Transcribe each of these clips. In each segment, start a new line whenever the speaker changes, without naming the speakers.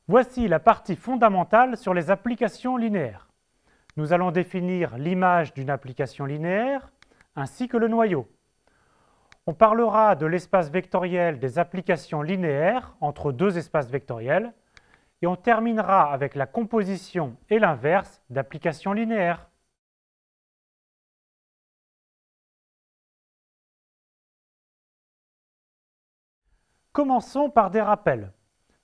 Voici la partie fondamentale sur les applications linéaires. Nous allons définir l'image d'une application linéaire ainsi que le noyau. On parlera de l'espace vectoriel des applications linéaires entre deux espaces vectoriels et on terminera avec la composition et l'inverse d'applications linéaires. Commençons par des rappels,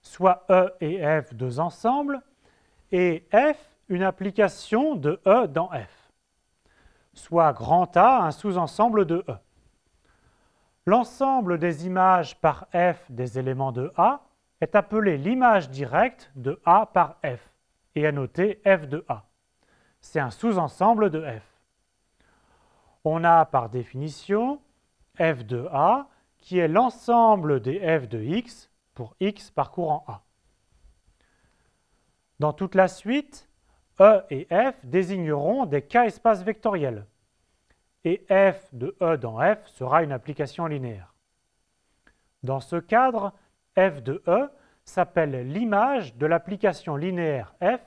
soit E et F deux ensembles, et F une application de E dans F, soit grand A un sous-ensemble de E. L'ensemble des images par F des éléments de A est appelé l'image directe de A par F et est noté F de A. C'est un sous-ensemble de F. On a par définition F de A qui est l'ensemble des F de X pour X parcourant A. Dans toute la suite, E et F désigneront des K-espaces vectoriels et F de E dans F sera une application linéaire. Dans ce cadre, F de E s'appelle l'image de l'application linéaire F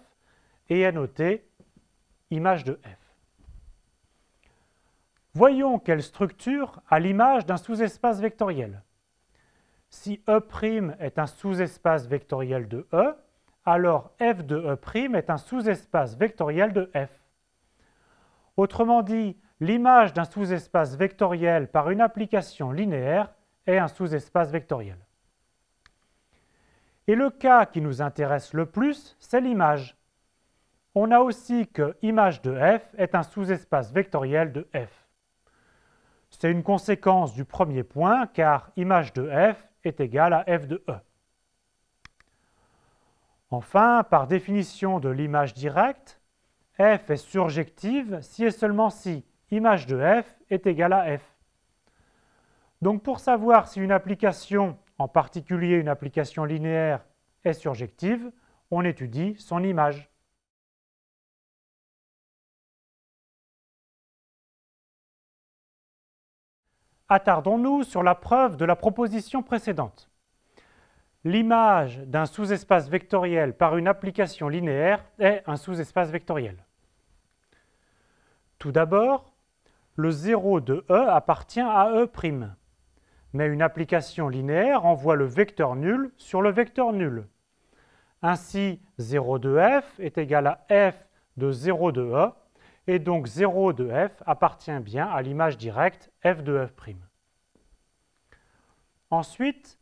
et est notée image de F. Voyons quelle structure a l'image d'un sous-espace vectoriel. Si E' est un sous-espace vectoriel de E, alors F de E' est un sous-espace vectoriel de F. Autrement dit, l'image d'un sous-espace vectoriel par une application linéaire est un sous-espace vectoriel. Et le cas qui nous intéresse le plus, c'est l'image. On a aussi que image de F est un sous-espace vectoriel de F. C'est une conséquence du premier point, car image de F est égale à F de E. Enfin, par définition de l'image directe, F est surjective si et seulement si image de F est égale à F. Donc pour savoir si une application, en particulier une application linéaire, est surjective, on étudie son image. Attardons-nous sur la preuve de la proposition précédente. L'image d'un sous-espace vectoriel par une application linéaire est un sous-espace vectoriel. Tout d'abord, le 0 de E appartient à E', mais une application linéaire envoie le vecteur nul sur le vecteur nul. Ainsi, 0 de F est égal à F de 0 de E, et donc 0 de F appartient bien à l'image directe F de F'. Ensuite,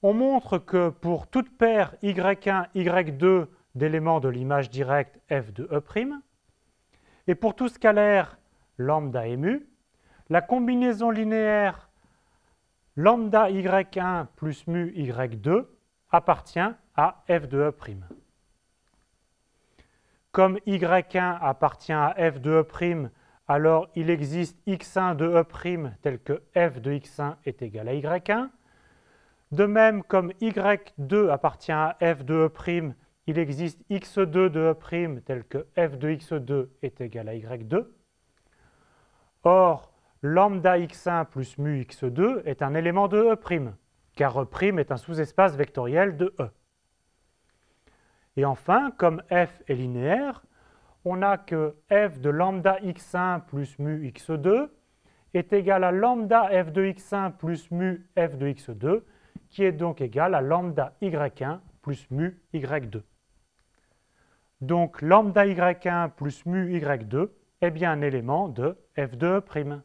on montre que pour toute paire Y1, Y2 d'éléments de l'image directe F de E', et pour tout scalaire lambda mu, la combinaison linéaire lambda Y1 plus mu Y2 appartient à F de E'. Comme Y1 appartient à F de E', alors il existe X1 de E' tel que F de X1 est égal à Y1. De même, comme Y2 appartient à F de E', il existe X2 de E' tel que F de X2 est égal à Y2. Or, lambda X1 plus mu X2 est un élément de E', car E' est un sous-espace vectoriel de E. Et enfin, comme F est linéaire, on a que F de lambda X1 plus mu X2 est égal à lambda F de X1 plus mu F de X2, qui est donc égal à lambda Y1 plus mu Y2. Donc lambda Y1 plus mu Y2 est bien un élément de F de E'.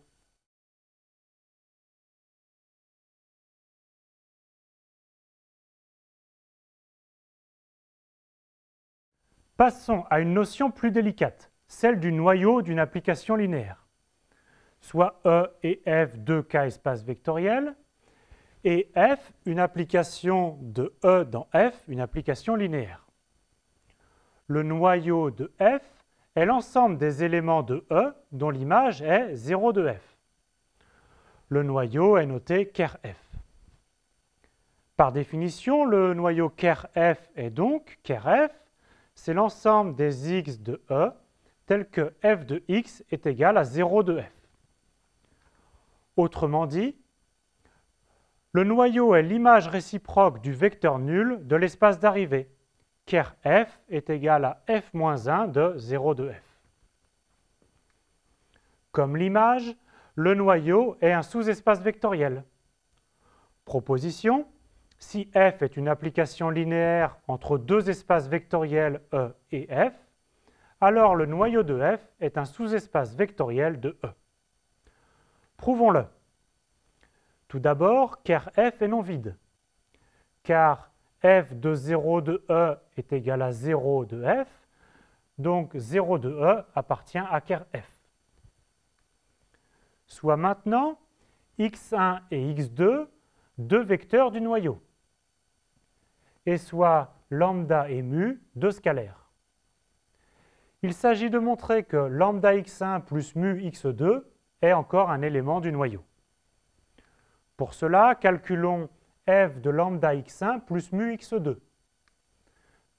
Passons à une notion plus délicate, celle du noyau d'une application linéaire. Soit E et F deux K-espaces vectoriels, et F une application de E dans F, une application linéaire. Le noyau de F est l'ensemble des éléments de E dont l'image est 0 de F. Le noyau est noté ker F. Par définition, le noyau ker F est donc ker F, c'est l'ensemble des x de E tel que f de x est égal à 0 de f. Autrement dit, le noyau est l'image réciproque du vecteur nul de l'espace d'arrivée, ker f est égal à f-1 de 0 de f. Comme l'image, le noyau est un sous-espace vectoriel. Proposition: si f est une application linéaire entre deux espaces vectoriels E et F, alors le noyau de F est un sous-espace vectoriel de E. Prouvons-le. Tout d'abord, ker f est non vide, car f de 0 de E est égal à 0 de F, donc 0 de E appartient à ker f. Soit maintenant x1 et x2, deux vecteurs du noyau, et soit lambda et mu, deux scalaires. Il s'agit de montrer que lambda x1 plus mu x2 est encore un élément du noyau. Pour cela, calculons f de lambda x1 plus mu x2.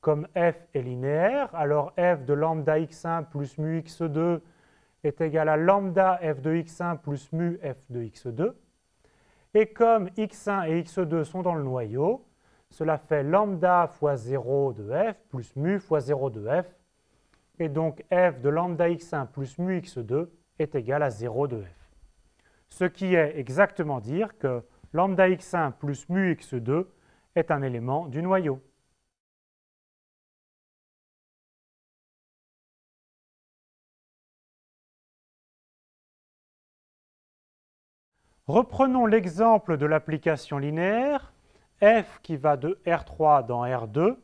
Comme f est linéaire, alors f de lambda x1 plus mu x2 est égal à lambda f de x1 plus mu f de x2. Et comme x1 et x2 sont dans le noyau, cela fait lambda fois 0 de f plus mu fois 0 de f. Et donc f de lambda x1 plus mu x2 est égal à 0 de f. Ce qui est exactement dire que lambda x1 plus mu x2 est un élément du noyau. Reprenons l'exemple de l'application linéaire, f qui va de R3 dans R2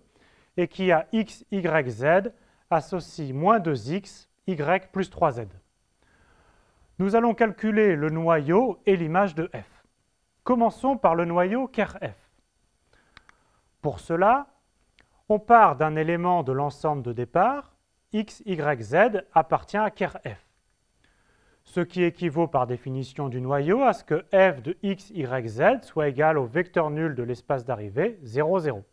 et qui a x, y, z associe moins 2x, y plus 3z. Nous allons calculer le noyau et l'image de f. Commençons par le noyau ker f. Pour cela, on part d'un élément de l'ensemble de départ, x, y, z appartient à ker f. Ce qui équivaut par définition du noyau à ce que f de x, y, z soit égal au vecteur nul de l'espace d'arrivée, 0, 0.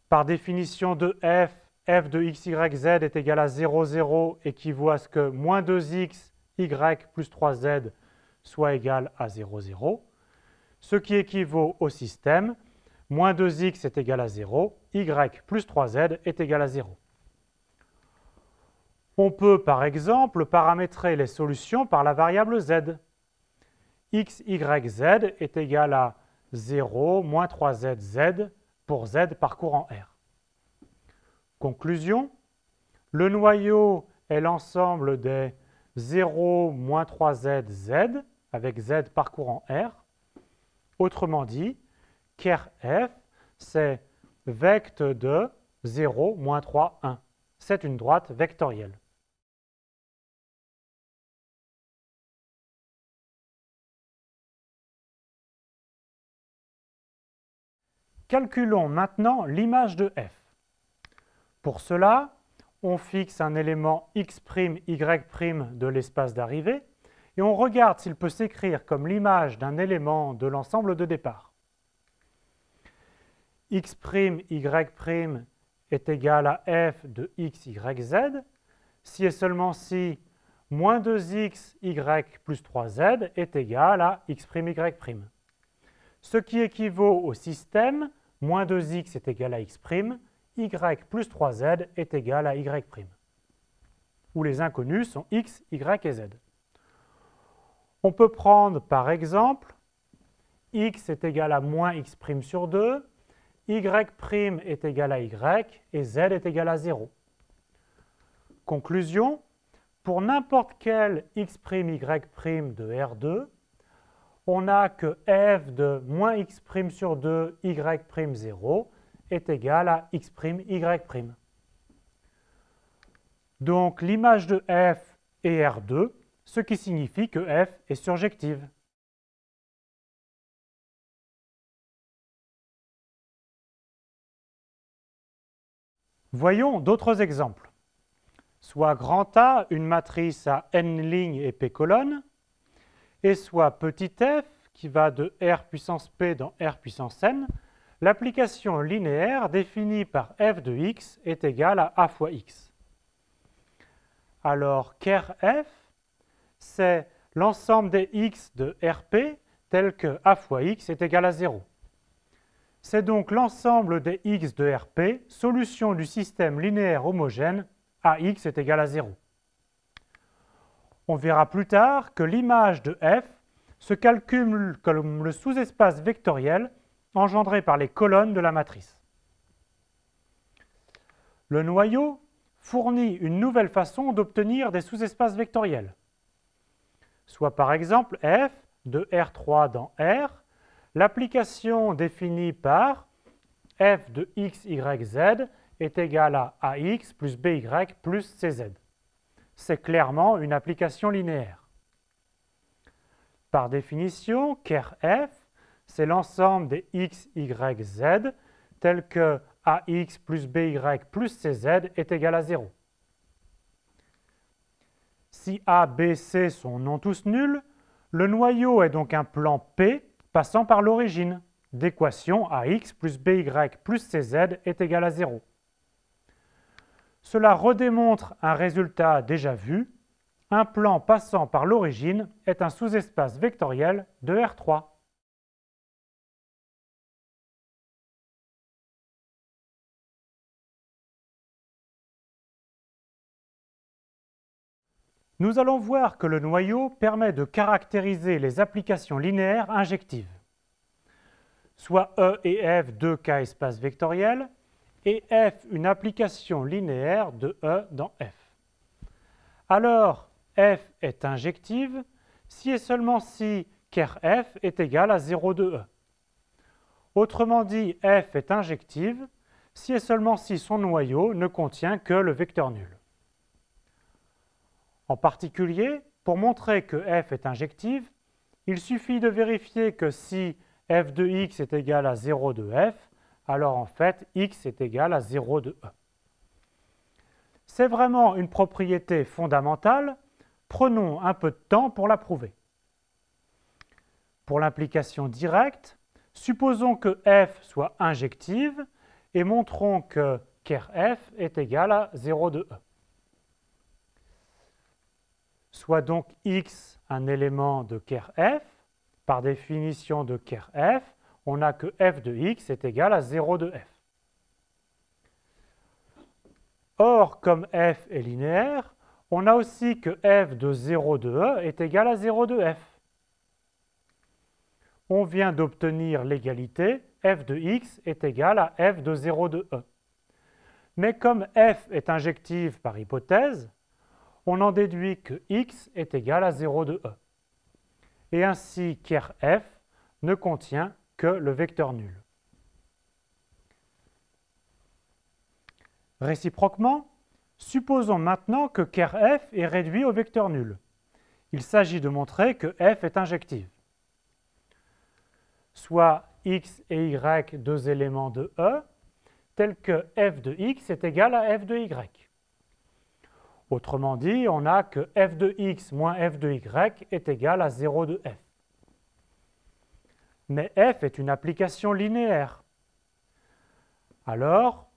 Par définition de f, f de x, y, z est égal à 0, 0 équivaut à ce que moins 2x, y plus 3z soit égal à 0, 0. Ce qui équivaut au système, moins 2x est égal à 0, y plus 3z est égal à 0. On peut, par exemple, paramétrer les solutions par la variable z. x, y, z est égal à 0, moins 3z, z pour z parcourant R. Conclusion, le noyau est l'ensemble des 0, moins 3z, z avec z parcourant R. Autrement dit, ker f, c'est vect de 0, moins 3, 1. C'est une droite vectorielle. Calculons maintenant l'image de f. Pour cela, on fixe un élément x', y' de l'espace d'arrivée et on regarde s'il peut s'écrire comme l'image d'un élément de l'ensemble de départ. x', y' est égal à f de x, y, z, si et seulement si moins 2x, y plus 3z est égal à x', y'. Ce qui équivaut au système, moins 2x est égal à x', y plus 3z est égal à y', où les inconnus sont x, y et z. On peut prendre par exemple x est égal à moins x' sur 2, y' est égal à y et z est égal à 0. Conclusion, pour n'importe quel x', y' de R2, on a que f de moins x' sur 2, y', 0 est égal à x', y'. Donc l'image de f est R2, ce qui signifie que f est surjective. Voyons d'autres exemples. Soit grand A une matrice à n lignes et p colonnes, et soit petit f qui va de R puissance P dans R puissance N, l'application linéaire définie par f de x est égale à a fois x. Alors, ker f, c'est l'ensemble des x de Rp tel que a fois x est égal à 0. C'est donc l'ensemble des x de Rp, solution du système linéaire homogène AX est égal à 0. On verra plus tard que l'image de f se calcule comme le sous-espace vectoriel engendré par les colonnes de la matrice. Le noyau fournit une nouvelle façon d'obtenir des sous-espaces vectoriels, soit par exemple f de R3 dans R, l'application définie par f de x, y, z est égale à ax plus by plus cz. C'est clairement une application linéaire. Par définition, ker f, c'est l'ensemble des x, y, z, tel que ax plus by plus cz est égal à 0. Si a, b, c sont non tous nuls, le noyau est donc un plan P passant par l'origine d'équation ax plus by plus cz est égal à 0. Cela redémontre un résultat déjà vu. Un plan passant par l'origine est un sous-espace vectoriel de R3. Nous allons voir que le noyau permet de caractériser les applications linéaires injectives, soit E et F deux cas espaces vectoriels, et F une application linéaire de E dans F. Alors, F est injective si et seulement si ker F est égal à 0 de E. Autrement dit, F est injective si et seulement si son noyau ne contient que le vecteur nul. En particulier, pour montrer que f est injective, il suffit de vérifier que si f de x est égal à 0 de f, alors en fait x est égal à 0 de e. C'est vraiment une propriété fondamentale, prenons un peu de temps pour la prouver. Pour l'implication directe, supposons que f soit injective et montrons que ker f est égal à 0 de e. Soit donc x un élément de ker f, par définition de ker f, on a que f de x est égal à 0 de f. Or, comme f est linéaire, on a aussi que f de 0 de e est égal à 0 de f. On vient d'obtenir l'égalité f de x est égal à f de 0 de e. Mais comme f est injective par hypothèse, on en déduit que x est égal à 0 de e. Et ainsi, ker f ne contient que le vecteur nul. Réciproquement, supposons maintenant que ker f est réduit au vecteur nul. Il s'agit de montrer que f est injective. Soit x et y deux éléments de e, tels que f de x est égal à f de y. Autrement dit, on a que f de x moins f de y est égal à 0 de f. Mais f est une application linéaire. Alors,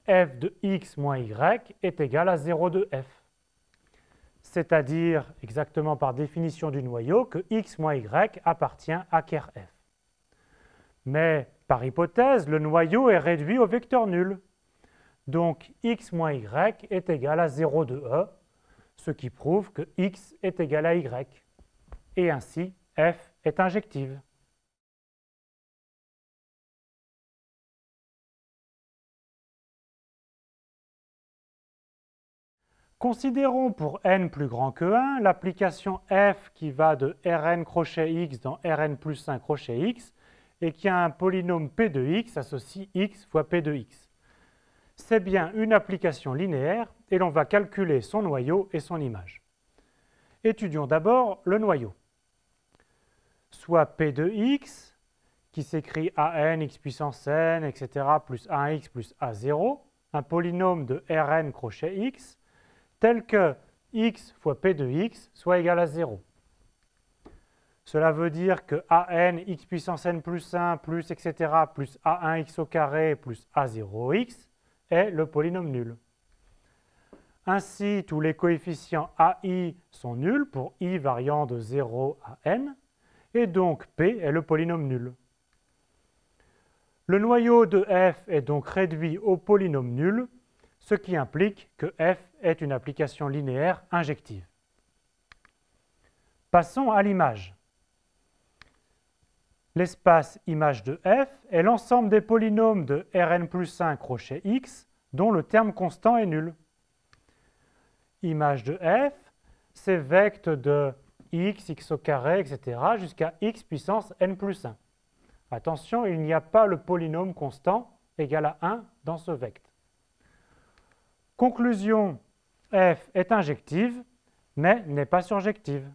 f de x moins y est égal à 0 de f. C'est-à-dire, exactement par définition du noyau, que x moins y appartient à ker f. Mais, par hypothèse, le noyau est réduit au vecteur nul. Donc, x moins y est égal à 0 de e, ce qui prouve que x est égal à y. Et ainsi, f est injective. Considérons pour n plus grand que 1 l'application f qui va de Rn crochet x dans Rn plus 1 crochet x et qui a un polynôme p de x associe x fois p de x. C'est bien une application linéaire et l'on va calculer son noyau et son image. Étudions d'abord le noyau. Soit p de x, qui s'écrit an x puissance n, etc., plus a1x plus a0, un polynôme de Rn crochet x, tel que x fois p de x soit égal à 0. Cela veut dire que an x puissance n plus 1 plus etc. plus a1x au carré plus a0x est le polynôme nul. Ainsi, tous les coefficients AI sont nuls pour i variant de 0 à n, et donc P est le polynôme nul. Le noyau de f est donc réduit au polynôme nul, ce qui implique que f est une application linéaire injective. Passons à l'image. L'espace image de f est l'ensemble des polynômes de Rn plus 5 crochet x dont le terme constant est nul. Image de f, c'est vecte de x, x au carré, etc. jusqu'à x puissance n plus 1. Attention, il n'y a pas le polynôme constant égal à 1 dans ce vecte. Conclusion, f est injective, mais n'est pas surjective.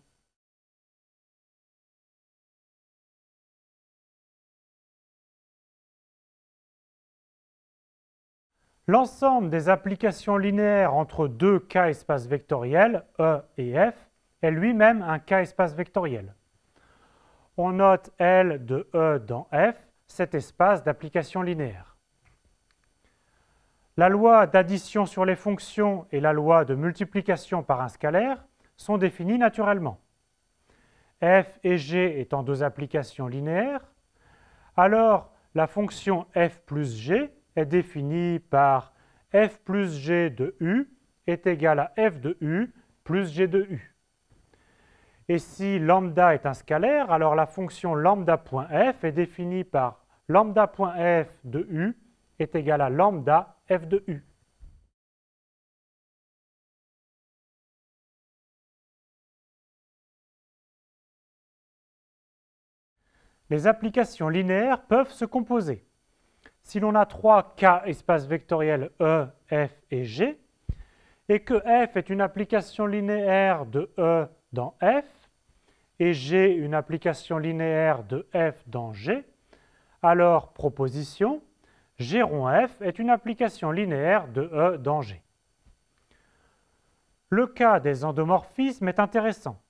L'ensemble des applications linéaires entre deux K espaces vectoriels, E et F, est lui-même un K espace vectoriel. On note L de E dans F, cet espace d'application linéaire. La loi d'addition sur les fonctions et la loi de multiplication par un scalaire sont définies naturellement. F et G étant deux applications linéaires, alors la fonction f plus g est définie par f plus g de u est égal à f de u plus g de u. Et si lambda est un scalaire, alors la fonction lambda.f est définie par lambda.f de u est égal à lambda f de u. Les applications linéaires peuvent se composer. Si l'on a 3 K espaces vectoriels E, F et G, et que F est une application linéaire de E dans F, et G une application linéaire de F dans G, alors proposition, G rond F est une application linéaire de E dans G. Le cas des endomorphismes est intéressant.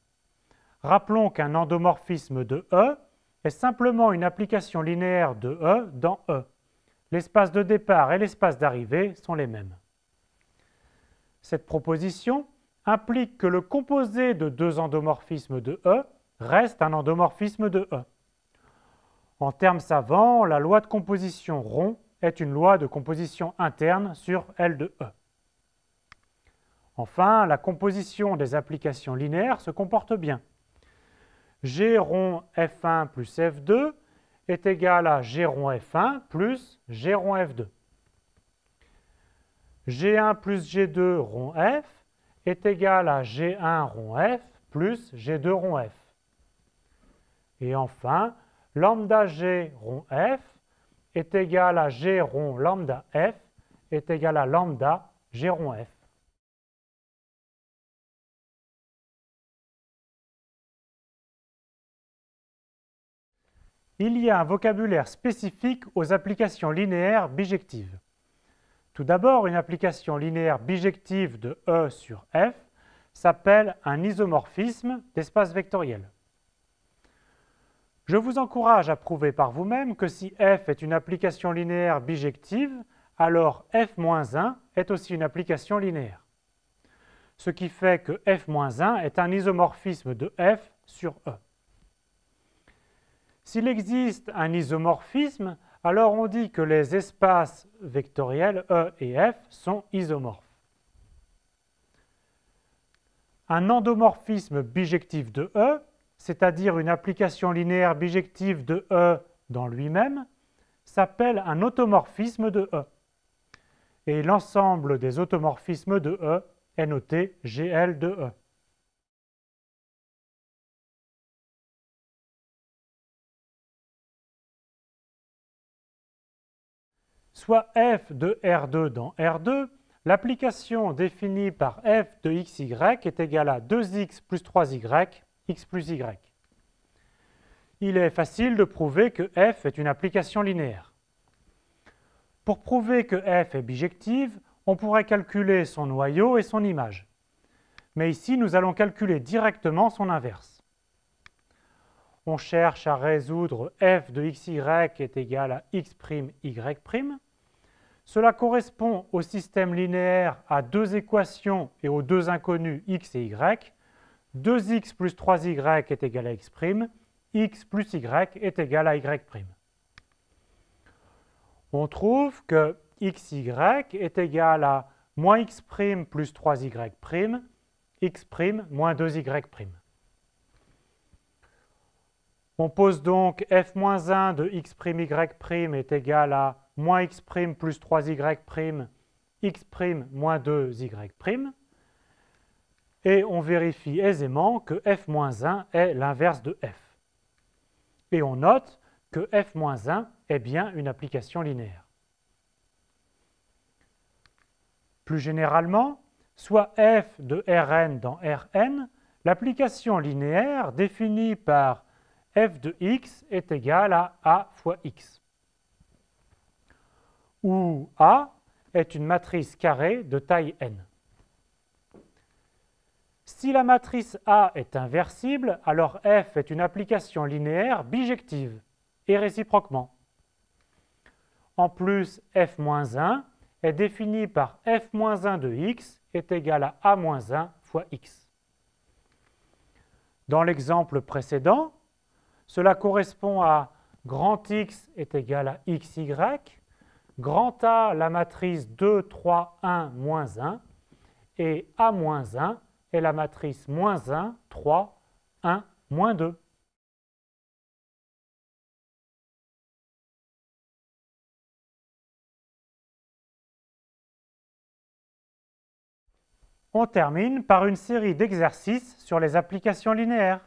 Rappelons qu'un endomorphisme de E est simplement une application linéaire de E dans E. L'espace de départ et l'espace d'arrivée sont les mêmes. Cette proposition implique que le composé de deux endomorphismes de E reste un endomorphisme de E. En termes savants, la loi de composition rond est une loi de composition interne sur L de E. Enfin, la composition des applications linéaires se comporte bien. G rond F1 plus F2 est égal à G rond F1 plus G rond F2. G1 plus G2 rond F est égal à G1 rond F plus G2 rond F. Et enfin, lambda G rond F est égal à G rond lambda F est égal à lambda G rond F. Il y a un vocabulaire spécifique aux applications linéaires bijectives. Tout d'abord, une application linéaire bijective de E sur F s'appelle un isomorphisme d'espace vectoriel. Je vous encourage à prouver par vous-même que si F est une application linéaire bijective, alors F-1 est aussi une application linéaire. Ce qui fait que F-1 est un isomorphisme de F sur E. S'il existe un isomorphisme, alors on dit que les espaces vectoriels E et F sont isomorphes. Un endomorphisme bijectif de E, c'est-à-dire une application linéaire bijective de E dans lui-même, s'appelle un automorphisme de E. Et l'ensemble des automorphismes de E est noté GL de E. Soit f de R2 dans R2, l'application définie par f de xy est égale à 2x plus 3y, x plus y. Il est facile de prouver que f est une application linéaire. Pour prouver que f est bijective, on pourrait calculer son noyau et son image. Mais ici, nous allons calculer directement son inverse. On cherche à résoudre f de xy est égal à x', y'. Cela correspond au système linéaire à deux équations et aux deux inconnus x et y. 2x plus 3y est égal à x', x plus y est égal à y'. On trouve que xy est égal à moins x' plus 3y', x' moins 2y'. On pose donc f-1 de x'y' est égal à moins x' plus 3y', x' moins 2y'. Et on vérifie aisément que f-1 est l'inverse de f. Et on note que f-1 est bien une application linéaire. Plus généralement, soit f de Rn dans Rn, l'application linéaire définie par f de x est égale à a fois x, où A est une matrice carrée de taille n. Si la matrice A est inversible, alors f est une application linéaire bijective, et réciproquement. En plus, f-1 est défini par f-1 de x est égal à a-1 fois x. Dans l'exemple précédent, cela correspond à grand X est égal à XY, grand A, la matrice 2, 3, 1, moins 1, et A-1 est la matrice moins 1, 3, 1, moins 2. On termine par une série d'exercices sur les applications linéaires.